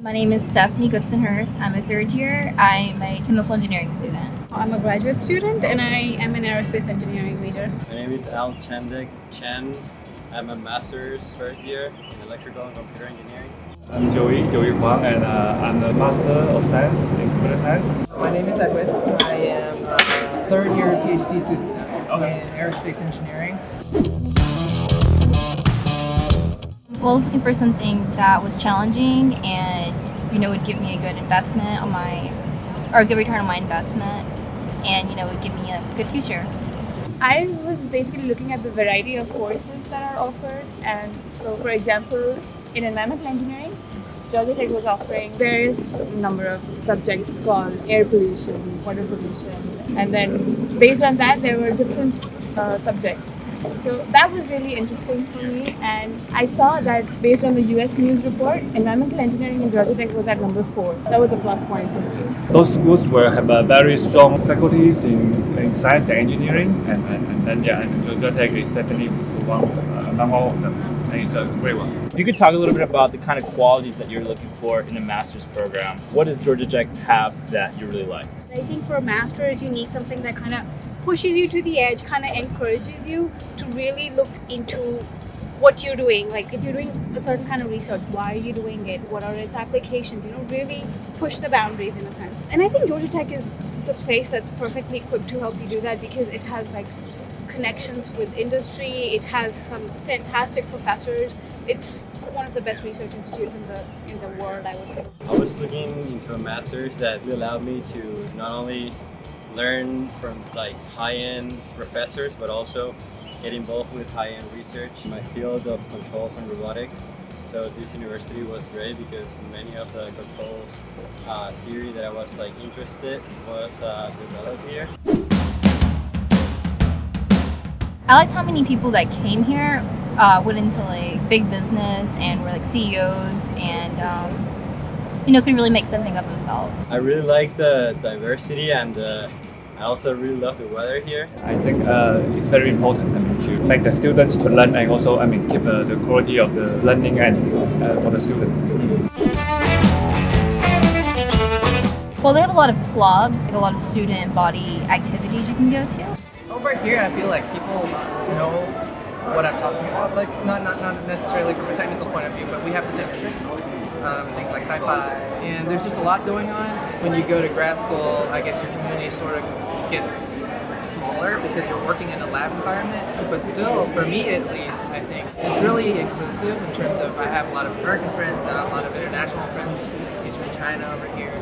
My name is Stephanie Goodson-Hurst. I'm a third year. I'm a chemical engineering student. I'm a graduate student and I am an aerospace engineering major. My name is Al Chandek Chen. I'm a master's first year in electrical and computer engineering. I'm Joey Huang, and I'm a Master of Science in Computer Science. My name is Edwin. I am a third year PhD student in aerospace engineering. Well, I was looking for something that was challenging and would give me a good investment or a good return on my investment, and would give me a good future. I was basically looking at the variety of courses that are offered, and so for example, in environmental engineering, Georgia Tech was offering various number of subjects called air pollution, water pollution, and then based on that there were different subjects. So that was really interesting for me, and I saw that based on the US News report, environmental engineering in Georgia Tech was at number 4. That was a plus point for me. Those schools will have very strong faculties in science and engineering, and Georgia Tech is definitely one among all of them, and it's a great one. If you could talk a little bit about the kind of qualities that you're looking for in a master's program, what does Georgia Tech have that you really liked? I think for a master's you need something that kind of pushes you to the edge, kind of encourages you to really look into what you're doing. Like if you're doing a certain kind of research, why are you doing it? What are its applications? Really push the boundaries in a sense. And I think Georgia Tech is the place that's perfectly equipped to help you do that because it has connections with industry. It has some fantastic professors. It's one of the best research institutes in the world, I would say. I was looking into a master's that will allow me to not only learn from high-end professors, but also get involved with high-end research in my field of controls and robotics. So this university was great because many of the controls theory that I was interested was developed here. I liked how many people that came here went into big business and were CEOs and could really make something of themselves. I really like the diversity, and I also really love the weather here. I think it's very important to make the students to learn, and also keep the quality of the learning and for the students. Well, they have a lot of clubs, a lot of student body activities you can go to. Over here, I feel like people know what I'm talking about. Not necessarily from a technical point of view, but we have the same interests. Things like sci-fi, and there's just a lot going on. When you go to grad school, I guess your community sort of gets smaller because you're working in a lab environment, but still, for me at least, I think it's really inclusive in terms of I have a lot of American friends, a lot of international friends, he's from China over here.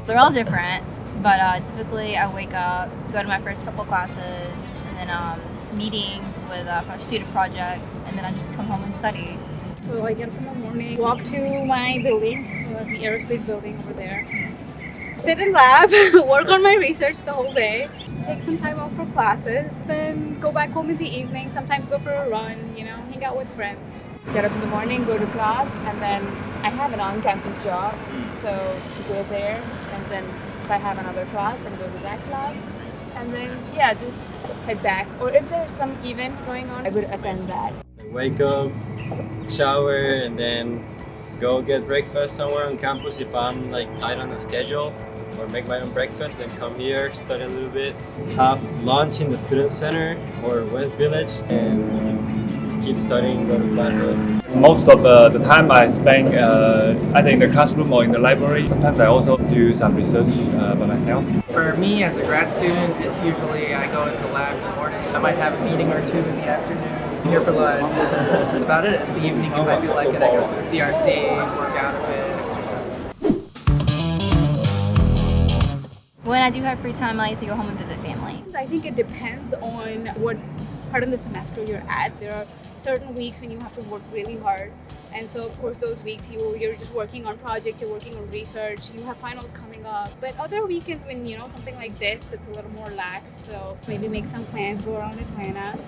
They're all different, but typically I wake up, go to my first couple classes, and then meetings with student projects, and then I just come home and study. So I get up in the morning, walk to my building, the aerospace building over there, sit in lab, work on my research the whole day, take some time off for classes, then go back home in the evening, sometimes go for a run, hang out with friends. Get up in the morning, go to class, and then I have an on-campus job, so to go there, and then if I have another class, then go to that class, and then just head back. Or if there's some event going on, I would attend that. I wake up, shower, and then go get breakfast somewhere on campus if I'm tight on the schedule, or make my own breakfast and come here, study a little bit, have lunch in the student center or West Village, and keep studying, go to classes. Most of the time I spend either in the classroom or in the library. Sometimes I also do some research by myself. For me as a grad student, it's usually I go in the lab in the morning. I might have a meeting or two in the afternoon, here for lunch. That's about it. In the evening, if I feel like it, I go to the CRC, work out a bit, exercise. When I do have free time, I like to go home and visit family. I think it depends on what part of the semester you're at. There are certain weeks when you have to work really hard, and so of course those weeks you're just working on projects, you're working on research, you have finals coming up. But other weekends when something like this, it's a little more lax, so maybe make some plans, go around Atlanta,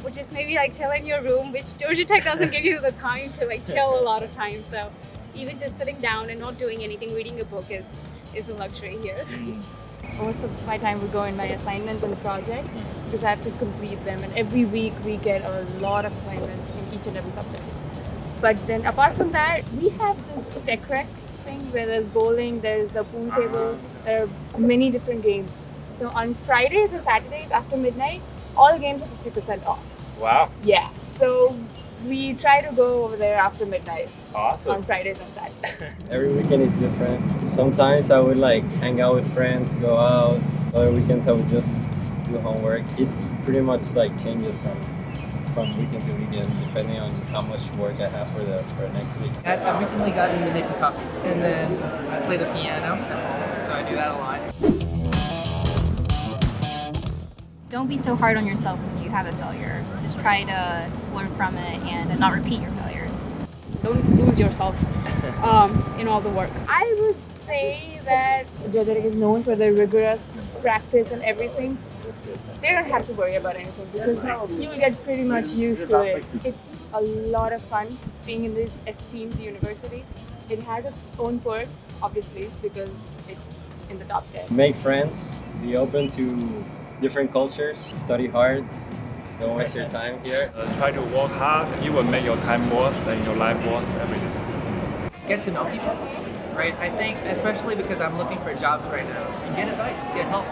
which is maybe chill in your room, which Georgia Tech doesn't give you the time to chill a lot of times. So even just sitting down and not doing anything, reading a book is a luxury here. Most of my time would go in my assignments and projects because I have to complete them, and every week we get a lot of assignments in each and every subject. But then apart from that, we have this tech rec thing where there's bowling, there's the pool table, there are many different games. So on Fridays and Saturdays after midnight, all games are 50% off. Wow. Yeah. So we try to go over there after midnight on Awesome. Fridays and Saturdays. Every weekend is different. Sometimes I would like hang out with friends, go out. Other weekends I would just do homework. It pretty much like changes from weekend to weekend depending on how much work I have for the next week. I've recently gotten into making coffee, and then I play the piano, so I do that a lot. Don't be so hard on yourself when you have a failure. Just try to learn from it and not repeat your failures. Don't lose yourself in all the work. I would say that Georgia Tech is known for their rigorous practice and everything. They don't have to worry about anything because you will get pretty much used to it. It's a lot of fun being in this esteemed university. It has its own perks, obviously, because it's in the top 10. Make friends, be open to different cultures, study hard, don't waste your time here. Try to work hard. You will make your time worth and your life worth everything. Get to know people, right? I think, especially because I'm looking for jobs right now, and get advice, get help.